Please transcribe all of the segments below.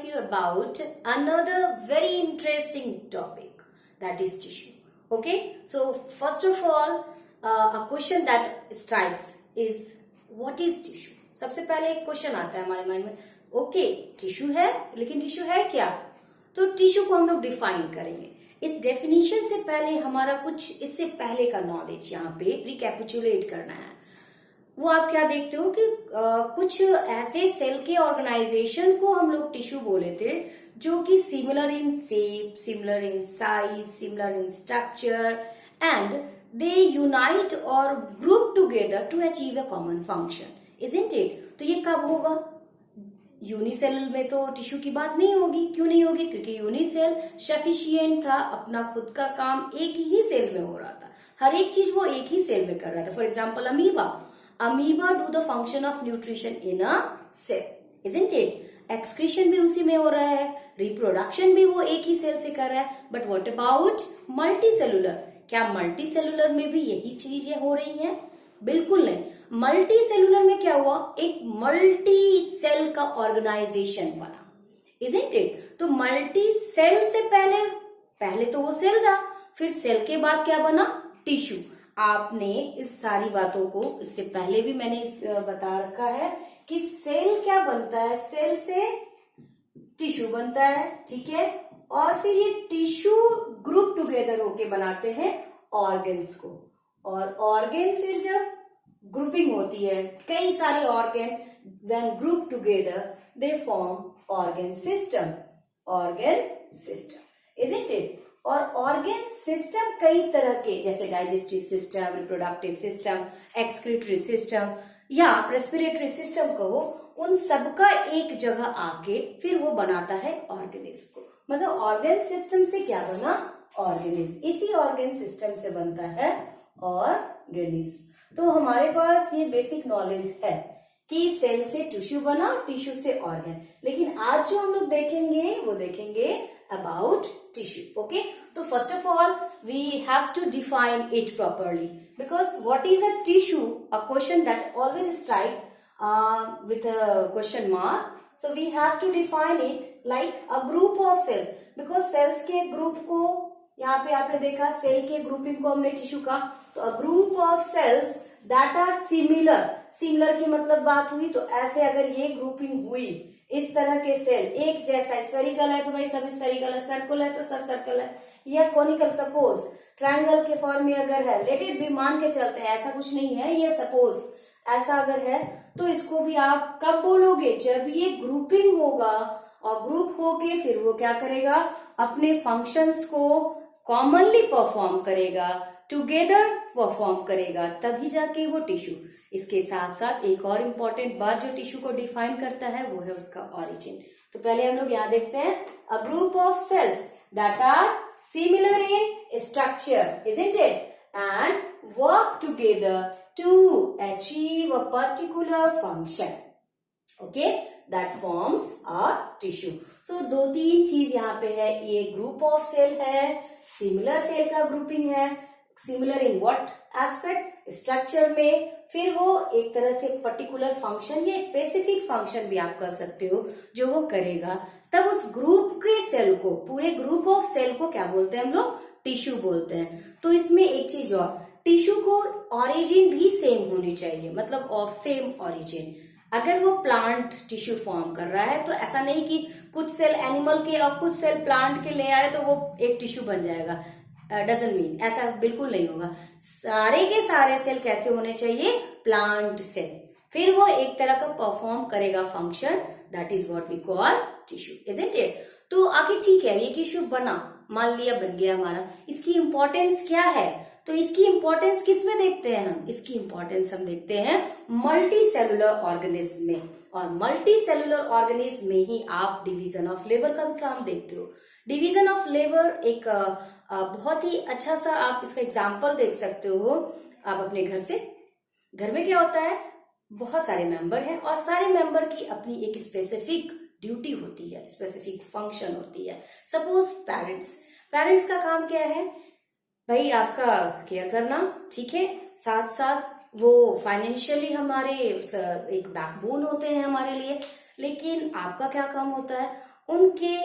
you about another very interesting topic, that is tissue. Okay, so first of all, a question that strikes is what is tissue. सबसे पहले एक question आता है हमारे mind में, okay tissue है, लेकिन टिश्यू है क्या? तो टिश्यू को हम लोग डिफाइन करेंगे. इस डेफिनेशन से पहले हमारा कुछ इससे पहले का नॉलेज यहाँ पे रिकैपिचुलेट करना है. वो आप क्या देखते हो कि कुछ ऐसे सेल के ऑर्गेनाइजेशन को हम लोग टिश्यू बोले थे जो कि similar in shape, similar in size, similar in structure and they unite और group together to achieve a common function, isn't it? तो ये कब होगा? यूनिसेल में तो टिश्यू की बात नहीं होगी. क्यों नहीं होगी? क्योंकि यूनिसेल सफिशिएंट था, अपना खुद का काम एक ही सेल में हो रहा था, हर एक चीज वो एक ही सेल में कर रहा था. For example amoeba do the function of nutrition in a cell, isn't it? Excretion भी उसी में हो रहा है, रिप्रोडक्शन भी वो एक ही सेल से कर रहा है. But what about multi cellular? क्या मल्टी सेलुलर में भी यही चीजें हो रही हैं? बिल्कुल नहीं. मल्टी सेलुलर में क्या हुआ? एक मल्टी सेल का ऑर्गेनाइजेशन बना, इजंट इट? तो मल्टी सेल से पहले तो वो सेल था, फिर सेल के बाद क्या बना? टिश्यू. आपने इस सारी बातों को इससे पहले भी मैंने बता रखा है कि सेल क्या बनता है? सेल से टिश्यू बनता है, ठीक है? और फिर ये टिश्यू ग्रुप टुगेदर होके बनाते हैं ऑर्गन्स को, और ऑर्गन फिर जब ग्रुपिंग होती है, कई सारे organ when group together they form organ system, isn't it? और ऑर्गन सिस्टम कई तरह के, जैसे digestive system, reproductive system, excretory system या रेस्पिरेटरी सिस्टम कहो, उन सबका एक जगह आके फिर वो बनाता है ऑर्गेनिज्म को. मतलब ऑर्गन सिस्टम से क्या बना? ऑर्गेनिज्म. इसी ऑर्गन सिस्टम से बनता है ऑर्गेनिज्म. तो हमारे पास ये बेसिक नॉलेज है कि सेल से टिश्यू बना, टिश्यू से ऑर्गन. लेकिन आज जो हम लोग देखेंगे वो देखेंगे about tissue. Okay, so first of all we have to define it properly, because what is a tissue? A question that always strike with a question mark. So we have to define it like a group of cells, because cells के group को यहाँ पे आपने देखा, cell के grouping को हमने tissue का. तो a group of cells that are similar की मतलब बात हुई, तो ऐसे अगर ये ग्रुपिंग हुई, इस तरह के सेल एक जैसा, स्फेरिकल है तो भाई सब स्फेरिकल है, सर्कल है तो सब सर्कल है, या कोनिकल, सपोज ट्रायंगल के फॉर्म में अगर है, लेट इट भी मान के चलते हैं, ऐसा कुछ नहीं है, ये सपोज ऐसा अगर है, तो इसको भी आप कब बोलोगे? जब ये ग्रुपिंग होगा, और ग्रुप होके फिर वो क्या करेगा? अपने फंक्शंस को कॉमनली परफॉर्म करेगा, टुगेदर परफॉर्म करेगा, तभी जाके वो टिश्यू. इसके साथ साथ एक और इम्पोर्टेंट बात जो टिश्यू को डिफाइन करता है वो है उसका ऑरिजिन. तो पहले हम लोग यहाँ देखते हैं, a group of cells that are similar in structure, isn't it? And work together to achieve a particular function, okay, that forms a tissue. So दो तीन चीज यहाँ पे है, ये ग्रुप ऑफ सेल है, सिमिलर सेल का ग्रुपिंग है. Similar in what aspect? Structure में. फिर वो एक तरह से पर्टिकुलर फंक्शन या स्पेसिफिक फंक्शन भी आप कर सकते हो जो वो करेगा, तब उस ग्रुप के सेल को, पूरे ग्रुप ऑफ सेल को क्या बोलते हैं हम लोग? टिश्यू बोलते हैं. तो इसमें एक चीज और, टिश्यू को ऑरिजिन भी सेम होनी चाहिए, मतलब ऑफ सेम ऑरिजिन. अगर वो प्लांट टिश्यू फॉर्म कर रहा है तो ऐसा नहीं कि कुछ सेल एनिमल के और कुछ सेल प्लांट के ले आए तो वो एक टिश्यू बन जाएगा, डजंट मीन, ऐसा बिल्कुल नहीं होगा. सारे के सारे सेल कैसे होने चाहिए? Plant cell. फिर वो एक तरह का परफॉर्म करेगा function, that is what we call tissue, isn't it? तो आखिर ठीक है, ये टिश्यू बना, मान लिया बन गया हमारा, इसकी इंपॉर्टेंस क्या है? तो इसकी इंपॉर्टेंस किस में देखते हैं हम? इसकी इंपॉर्टेंस हम देखते हैं मल्टी सेलुलर ऑर्गेनिज्म में, और मल्टी सेलुलर ऑर्गेनिज्म में ही आप डिवीजन ऑफ लेबर का भी काम देखते हो. डिवीजन ऑफ लेबर एक बहुत ही अच्छा सा आप इसका एग्जाम्पल देख सकते हो. आप अपने घर से, घर में क्या होता है? बहुत सारे मेंबर हैं और सारे मेंबर की अपनी एक स्पेसिफिक ड्यूटी होती है, स्पेसिफिक फंक्शन होती है. सपोज पेरेंट्स का काम क्या है? भाई आपका केयर करना, ठीक है, साथ साथ वो फाइनेंशियली हमारे एक बैकबोन होते हैं हमारे लिए. लेकिन आपका क्या काम होता है? उनके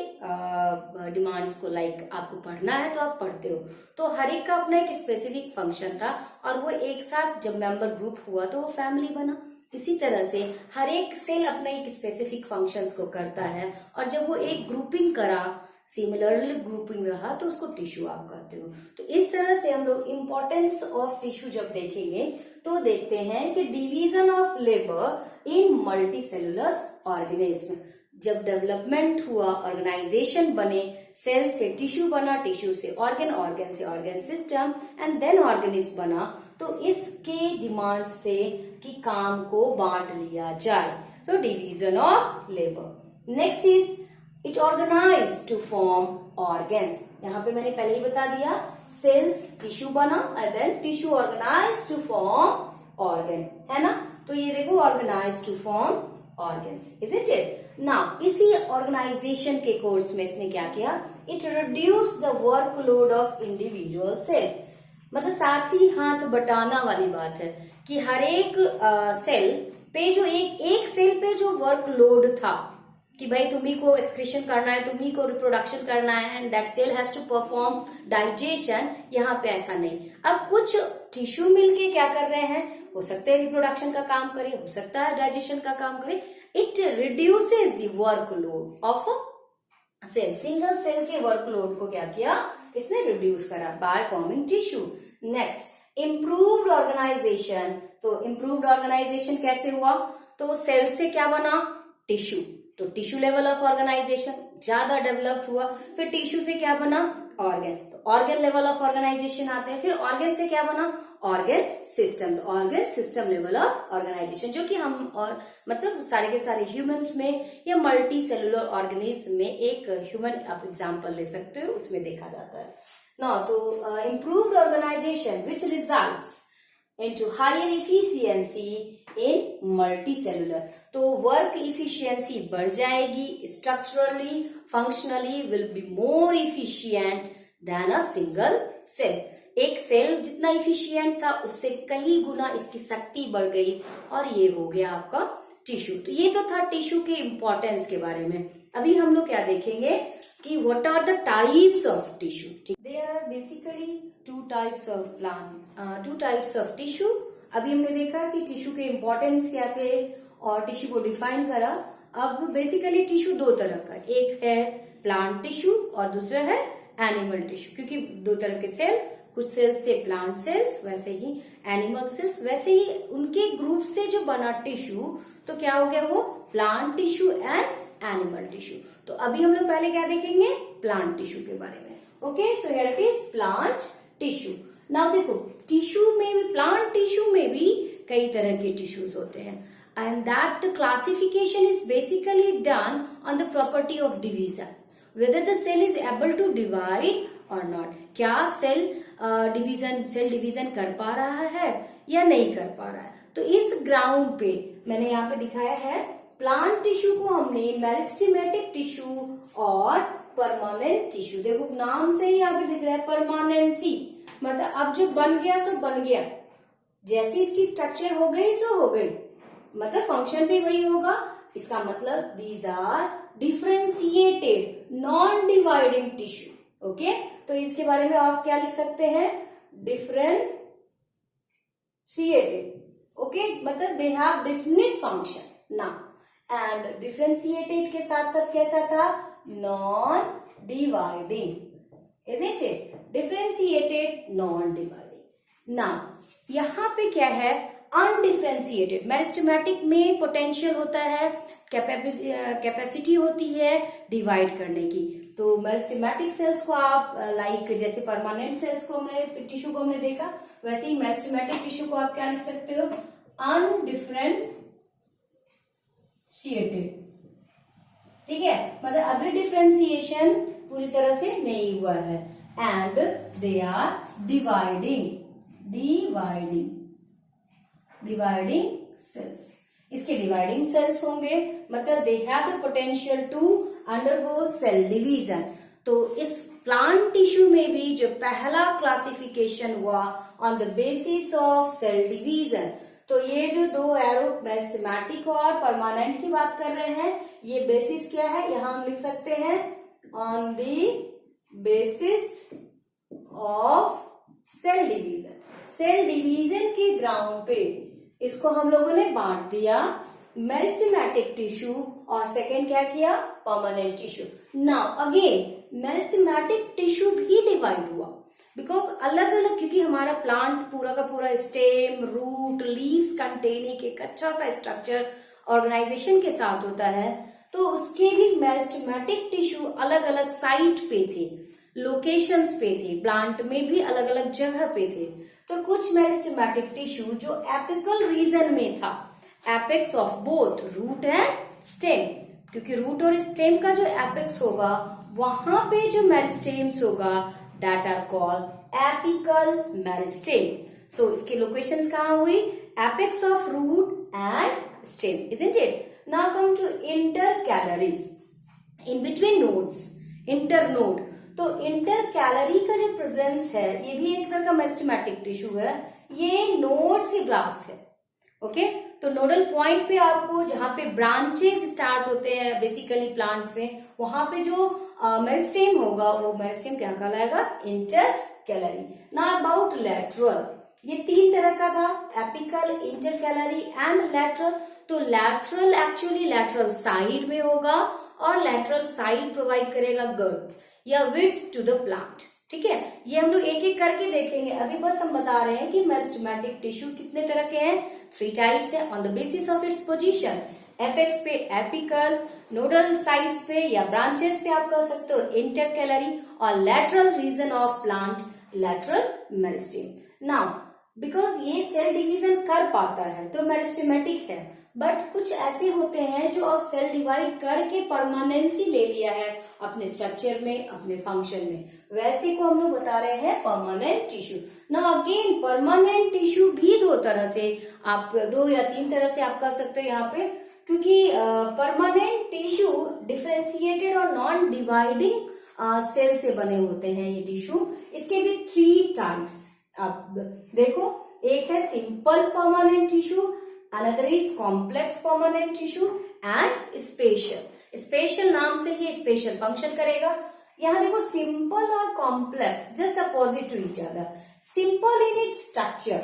डिमांड्स को, लाइक आपको पढ़ना है तो आप पढ़ते हो, तो हर एक का अपना एक स्पेसिफिक फंक्शन था और वो एक साथ जब मेंबर ग्रुप हुआ तो वो फैमिली बना। इसी तरह से हर एक सेल अपना एक स्पेसिफिक फंक्शंस को करता है और जब वो एक ग्रुपिंग करा, सिमिलरली ग्रुपिंग रहा, तो उसको टिश्यू आप कहते हो। तो इस तरह से हम लोग इम्पोर्टेंस ऑफ टिश्यू जब देखेंगे तो देखते हैं कि division of labour in multi cellular organism. जब डेवलपमेंट हुआ, ऑर्गेनाइजेशन बने, सेल से टिश्यू बना, टिश्यू से ऑर्गन, ऑर्गन से organ system and then organism बना, तो इसके डिमांड्स थे कि काम को बांट लिया जाए, तो division of labour. Next is it organise to form organs. यहाँ पे मैंने पहले ही बता दिया, सेल्स टिश्यू बना and then tissue organise to form organ, है ना। तो ये देखो, organise to form organs, isn't it. Now इसी ऑर्गेनाइजेशन के कोर्स में इसने क्या किया, it reduce the workload of individual cell. मतलब साथ ही हाथ बटाना वाली बात है कि हर एक सेल पे जो एक सेल पे जो वर्कलोड था कि भाई तुम्ही को एक्सक्रीशन करना है, तुम्ही को रिप्रोडक्शन करना है and that cell has to perform digestion, यहाँ पे ऐसा नहीं। अब कुछ टिश्यू मिलके क्या कर रहे हैं, हो सकता है रिप्रोडक्शन का काम करे, हो सकता है डाइजेशन का काम करे। It reduces the workload of cell. Single cell के वर्कलोड को क्या किया, इसने रिड्यूस करा by forming tissue. Next, improved organisation. तो इम्प्रूव्ड ऑर्गेनाइजेशन कैसे हुआ, तो सेल से क्या बना, टिश्यू, तो टिश्यू लेवल ऑफ ऑर्गेनाइजेशन ज्यादा डेवलप हुआ। फिर टिश्यू से क्या बना, ऑर्गन, तो ऑर्गन लेवल ऑफ ऑर्गेनाइजेशन आते हैं। फिर ऑर्गन से क्या बना, ऑर्गन सिस्टम, तो organ system level of organisation, जो कि हम और मतलब सारे के सारे ह्यूमंस में या मल्टी सेलुलर ऑर्गेनिज्म में एक ह्यूमन आप एग्जाम्पल ले सकते हो, उसमें देखा जाता है ना। तो improved organisation which results into higher efficiency in multicellular, तो वर्क इफिशियंसी बढ़ जाएगी, structurally functionally will be more efficient than a single cell. एक सेल जितना इफिशियंट था उससे कई गुना इसकी शक्ति बढ़ गई और ये हो गया आपका टिश्यू। तो ये तो था टिश्यू के इम्पोर्टेंस के बारे में। अभी हम लोग क्या देखेंगे कि what are the types of tissue. There are basically two types of plant, two types of tissue. अभी हमने देखा कि टिश्यू के इम्पोर्टेंस क्या थे और टिश्यू को डिफाइन करा। अब बेसिकली टिश्यू दो तरह का, एक है प्लांट टिश्यू और दूसरा है एनिमल टिश्यू, क्योंकि दो तरह के सेल, कुछ सेल्स थे प्लांट सेल्स, वैसे ही एनिमल सेल्स, वैसे ही उनके ग्रुप से जो बना टिश्यू, तो क्या हो गया वो plant tissue and animal tissue. तो अभी हम लोग पहले क्या देखेंगे, प्लांट टिश्यू के बारे में। Okay, so here it is plant tissue. Now देखो, टिश्यू में भी, प्लांट टिश्यू में भी कई तरह के टिश्यूज होते हैं and that classification is basically done on the property of division, whether the cell is able to divide और नॉट। क्या सेल डिवीजन कर पा रहा है या नहीं कर पा रहा है। तो इस ग्राउंड पे मैंने यहाँ पे दिखाया है, प्लांट टिश्यू को हमने मेरिस्टेमेटिक टिश्यू और परमानेंट टिश्यू, देखो नाम से ही यहाँ पे दिख रहा है परमानेंसी, मतलब अब जो बन गया सो बन गया, जैसी इसकी स्ट्रक्चर हो गई सो हो गई, मतलब फंक्शन भी वही होगा। इसका मतलब these are differentiated non dividing tissue. Okay, तो इसके बारे में आप क्या लिख सकते हैं, डिफरेंशिएटेड। ओके, मतलब दे हैव डिफिनिट फंक्शन ना। एंड डिफरेंशिएटेड के साथ साथ कैसा था, non dividing, is it, differentiated non dividing. ना यहाँ पे क्या है, अनडिफरेंशिएटेड। मेरिस्टेमेटिक में पोटेंशियल होता है, कैपेसिटी होती है डिवाइड करने की। तो मेरिस्टेमेटिक सेल्स को आप लाइक जैसे परमानेंट सेल्स को हमने, टिश्यू को हमने देखा, वैसे ही मेरिस्टेमेटिक टिश्यू को आप क्या लिख सकते हो, अनडिफरेंशिएटेड। ठीक है, मतलब अभी डिफरेंशिएशन पूरी तरह से नहीं हुआ है। And they are dividing cells. इसके डिवाइडिंग सेल्स होंगे, मतलब they have the potential to undergo cell division. तो इस प्लांट टिश्यू में भी जो पहला क्लासिफिकेशन हुआ on the basis of cell division, तो ये जो दो एरो मेरिस्टेमेटिक और परमानेंट की बात कर रहे हैं, ये बेसिस क्या है, यहां हम लिख सकते हैं on the basis of cell division. Cell division के ग्राउंड पे इसको हम लोगों ने बांट दिया, मेरिस्टेमेटिक टिश्यू और सेकेंड क्या किया, permanent tissue. Now again meristematic tissue भी डिवाइड हुआ बिकॉज अलग अलग, क्योंकि हमारा प्लांट पूरा का पूरा स्टेम, रूट, लीव्स कंटेनिंग एक अच्छा सा स्ट्रक्चर ऑर्गेनाइजेशन के साथ होता है, तो उसके भी मेरिस्टेमेटिक टिश्यू अलग अलग साइट पे थे, लोकेशंस पे थे, प्लांट में भी अलग अलग जगह पे थे। तो कुछ मेरिस्टेमेटिक टिश्यू जो एपिकल रीजन में था, apex of both root and stem, क्योंकि रूट और स्टेम का जो एपेक्स होगा वहां पे जो मेरिस्टेम्स होगा that are called apical meristem. So इसके लोकेशंस कहाँ हुई, apex of root and stem, isn't it? Now come to intercalary, in between nodes, internode. तो इंटरकैलरी का जो प्रेजेंस है ये भी एक तरह का मेरिस्टेमेटिक टिश्यू है, ये नोड से ब्लास्ट है। ओके, तो नोडल पॉइंट पे आपको जहां पे ब्रांचेस स्टार्ट होते हैं बेसिकली प्लांट्स में, वहां पे जो मेरिस्टेम होगा वो मेरिस्टेम क्या कहलाएगा, इंटरकैलरी। नाउ अबाउट लैटरल, ये तीन तरह का था, एपिकल, इंटरकैलरी एंड लैटरल। तो लैटरल एक्चुअली लैटरल साइड में होगा और लैटरल साइड प्रोवाइड करेगा गर्थ या विड्थ टू द प्लांट। ठीक है, ये हम लोग एक एक करके देखेंगे, अभी बस हम बता रहे हैं कि मेरिस्टेमेटिक टिश्यू कितने तरह के हैं, 3 टाइप्स है on the basis of its position. Apex पे एपिकल, नोडल साइड्स पे या ब्रांचेस पे आप कह सकते हो इंटरकैलरी, और lateral region of plant lateral meristem. Now because ये सेल डिवीजन कर पाता है तो मेरिस्टेमेटिक है, बट कुछ ऐसे होते हैं जो अब सेल डिवाइड करके परमानेंसी ले लिया है अपने स्ट्रक्चर में, अपने फंक्शन में, वैसे को हम लोग बता रहे हैं permanent tissue. Now again permanent tissue भी दो तरह से, आप 2 या 3 तरह से आप कह सकते हो यहाँ पे, क्योंकि परमानेंट टिश्यू डिफरेंशिएटेड और नॉन डिवाइडिंग सेल से बने होते हैं ये टिश्यू। इसके भी 3 टाइप्स आप देखो, एक है simple permanent tissue, another is complex permanent tissue and special. Special नाम से ये स्पेशल फंक्शन करेगा। यहाँ देखो सिंपल और complex just opposite to each other. Simple in its structure,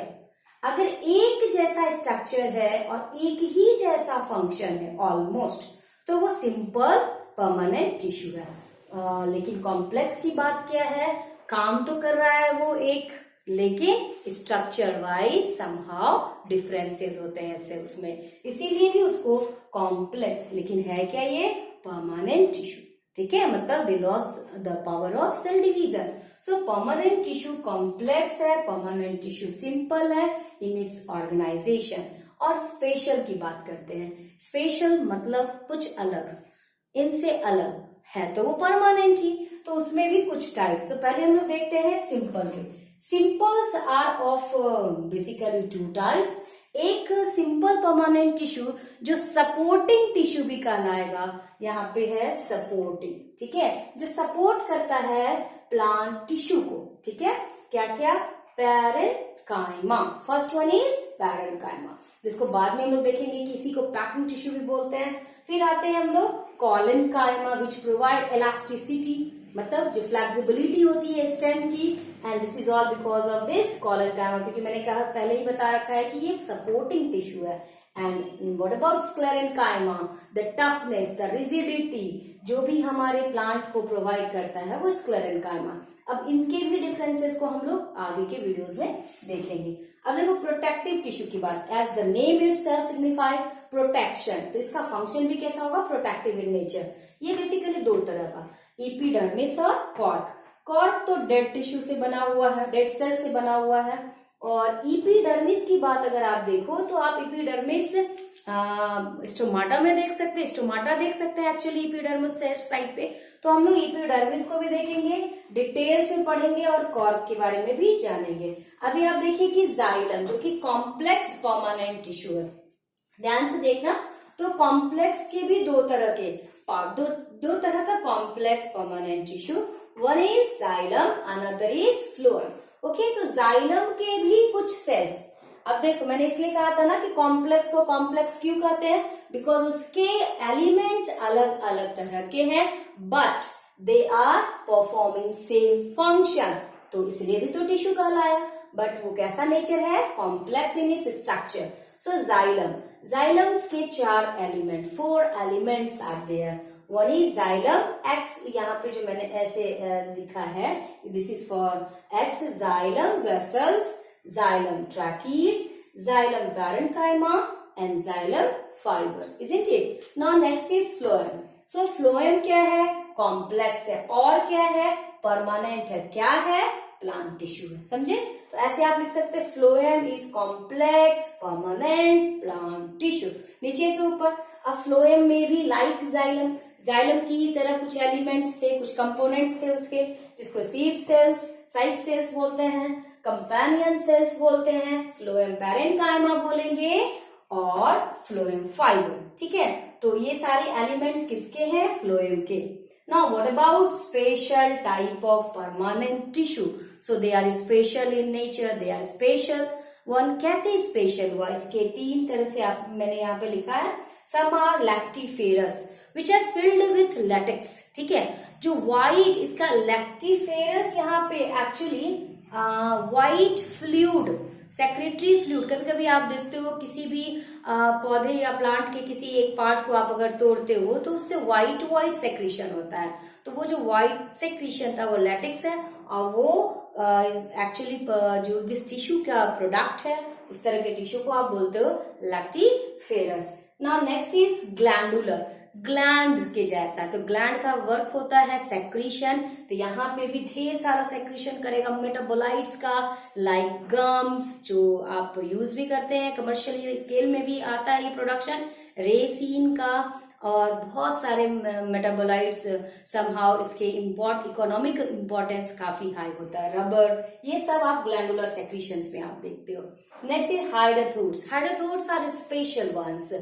अगर एक जैसा स्ट्रक्चर है और एक ही जैसा फंक्शन है ऑलमोस्ट, तो वो सिंपल परमानेंट टिश्यू है। लेकिन कॉम्प्लेक्स की बात क्या है, काम तो कर रहा है वो एक, लेकिन स्ट्रक्चर वाइज समहाउ डिफरेंसेस होते हैं सेल्स में, इसीलिए भी उसको कॉम्प्लेक्स, लेकिन है क्या ये परमानेंट टिश्यू। ठीक है, मतलब they loss the power of cell division. So permanent tissue complex है, परमानेंट टिश्यू सिंपल है इन इट्स ऑर्गेनाइजेशन। और स्पेशल की बात करते हैं, स्पेशल मतलब कुछ अलग, इनसे अलग है तो वो परमानेंट ही, तो उसमें भी कुछ टाइप्स। तो पहले हम लोग देखते हैं सिंपल के। Simples are of basically 2 types. एक सिंपल परमानेंट टिश्यू जो सपोर्टिंग टिश्यू भी कहलाएगा, यहाँ पे है सपोर्टिंग, ठीक है, जो सपोर्ट करता है प्लांट टिश्यू को। ठीक है, क्या क्या, parenchyma, first one is parenchyma, जिसको बाद में हम लोग देखेंगे किसी को पैकिंग टिश्यू भी बोलते हैं। फिर आते हैं हम लोग कॉलेनकाइमा विच प्रोवाइड इलास्टिसिटी, मतलब जो फ्लेक्सिबिलिटी होती है स्टेम की, and this is all because of this collenchyma, क्योंकि मैंने कहा पहले ही बता रखा है कि ये सपोर्टिंग टिश्यू है। And what about sclerenchyma, the toughness, the rigidity जो भी हमारे प्लांट को प्रोवाइड करता है वो स्क्लेरेनकाइमा। अब इनके भी डिफरेंसेस को हम लोग आगे के वीडियोस में देखेंगे। अब देखो प्रोटेक्टिव टिश्यू की बात, as the name itself signify protection, तो इसका फंक्शन भी कैसा होगा, प्रोटेक्टिव इन नेचर। ये बेसिकली 2 तरह का, एपिडर्मिस और कॉर्क। कॉर्क तो डेड टिश्यू से बना हुआ है, डेड सेल से बना हुआ है, और एपिडर्मिस की बात अगर आप देखो तो आप एपिडर्मिस स्टोमाटा में देख सकते हैं, स्टोमाटा देख सकते हैं एक्चुअली एपिडर्मिस साइड पे। तो हम लोग एपिडर्मिस को भी देखेंगे, डिटेल्स में पढ़ेंगे और कॉर्क के बारे में भी जानेंगे। अभी आप देखिए कि जाइलम जो कि कॉम्प्लेक्स परमानेंट टिश्यू है, ध्यान से देखना। तो कॉम्प्लेक्स के भी 2 तरह के पार्ट, दो तरह का complex permanent tissue, one is xylem, another is phloem. Okay, तो जाइलम के भी कुछ सेल्स, अब देखो मैंने इसलिए कहा था ना कि कॉम्प्लेक्स को कॉम्प्लेक्स क्यों कहते हैं, बिकॉज उसके एलिमेंट्स अलग अलग तरह के हैं but they are performing same function, तो इसलिए भी तो टिश्यू कहलाया। बट वो कैसा नेचर है, complex in its structure. So xylem, जाइलम्स के 4 element, 4 elements are there. One is xylem X, यहाँ पे जो मैंने ऐसे लिखा है this is for X, xylem vessels, xylem tracheids, xylem parenchyma and xylem fibres, isn't it? Now next is phloem. So phloem क्या है, कॉम्प्लेक्स है, और क्या है, परमानेंट है। क्या है, प्लांट टिश्यू है, समझे? तो ऐसे आप लिख सकते हैं phloem is complex permanent plant tissue, नीचे से ऊपर। अब फ्लोएम में भी लाइक जाइलम, जाइलम की ही तरह कुछ एलिमेंट्स थे, कुछ कंपोनेंट्स थे उसके, जिसको सीव सेल्स, साइड सेल्स बोलते हैं, कंपेनियन सेल्स बोलते हैं, फ्लोएम पैरेन्काइमा बोलेंगे और फ्लोएम फाइबर, ठीक है? तो ये सारे एलिमेंट्स किसके हैं, फ्लोएम के। Now what about special type of permanent tissue? So they are special in nature, they are special. One कैसे special हुआ, इसके 3 तरह से आप मैंने यहाँ पे लिखा है। Some are lactiferous which are filled with latex, ठीक है? जो white, इसका lactiferous यहाँ पे actually white fluid, secretary fluid. कभी कभी आप देखते हो किसी भी पौधे या प्लांट के किसी एक पार्ट को आप अगर तोड़ते हो तो उससे व्हाइट सेक्रीशन होता है, तो वो जो व्हाइट सेक्रीशन था वो लैटेक्स है, और वो एक्चुअली जो जिस टिश्यू का प्रोडक्ट है उस तरह के टिश्यू को आप बोलते हो lactiferous. Now next is glandular, gland के जैसा, तो ग्लैंड का वर्क होता है सेक्रीशन, तो यहाँ पे भी ढेर सारा सेक्रीशन करेगा मेटाबोलाइट्स का, लाइक गम्स, जो आप यूज भी करते हैं कमर्शियल स्केल में भी आता है ये प्रोडक्शन, रेसिन का, और बहुत सारे मेटाबोलाइट्स समहाउ इसके इकोनॉमिक इंपॉर्टेंस काफी हाई होता है, रबर, ये सब आप ग्लैंडुलर सेक्रीशंस में आप देखते हो। Next is hydathodes, hydathodes are special ones.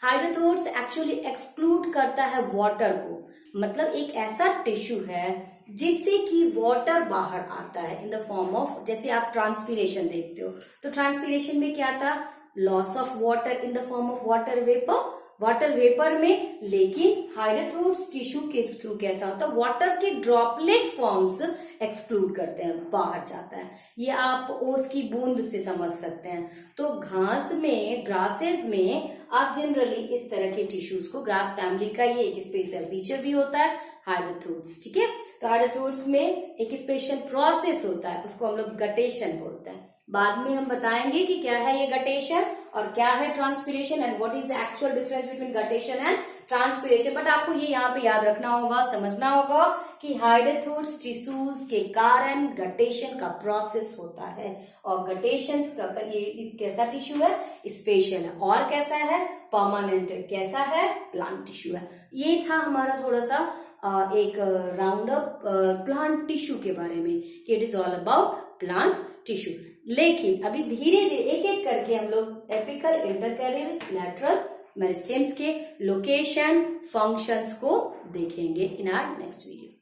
Hydathodes actually exclude करता है वाटर को, मतलब एक ऐसा टिश्यू है जिससे कि वाटर बाहर आता है इन द फॉर्म ऑफ, जैसे आप ट्रांसपीरेशन देखते हो, तो ट्रांसपीरेशन में क्या था, loss of water in the form of water vapour में, लेकिन हाइड्रोथोड्स टिश्यू के थ्रू कैसा होता है, वाटर के ड्रॉपलेट फॉर्म्स एक्सक्लूड करते हैं, बाहर जाता है। ये आप ओस की बूंद से समझ सकते हैं। तो घास में, ग्रासेस में आप जनरली इस तरह के टिश्यूज को, ग्रास फैमिली का ये एक स्पेशल फीचर भी होता है हाइड्रोथोड्स, ठीक है? तो हाइड्रोथोड्स में एक स्पेशल प्रोसेस होता है, उसको हम लोग गटेशन बोलते हैं। बाद में हम बताएंगे कि क्या है ये गटेशन और क्या है transpiration and what is the actual difference between guttation and transpiration. But आपको ये यहाँ पे याद रखना होगा, समझना होगा कि हाइड्रोथोड्स टिश्यूज के कारण गटेशन का प्रोसेस होता है, और गटेशन का ये कैसा टिश्यू है, स्पेशल है, और कैसा है, परमानेंट है, कैसा है, प्लांट टिश्यू है। ये था हमारा थोड़ा सा एक राउंड अप प्लांट टिश्यू के बारे में, कि it is all about plant tissue. लेकिन अभी धीरे धीरे एक एक करके हम लोग एपिकल, इंटरकैरियल, लैटरल मेरिस्टेम्स के लोकेशन, फंक्शंस को देखेंगे इन आवर नेक्स्ट वीडियो।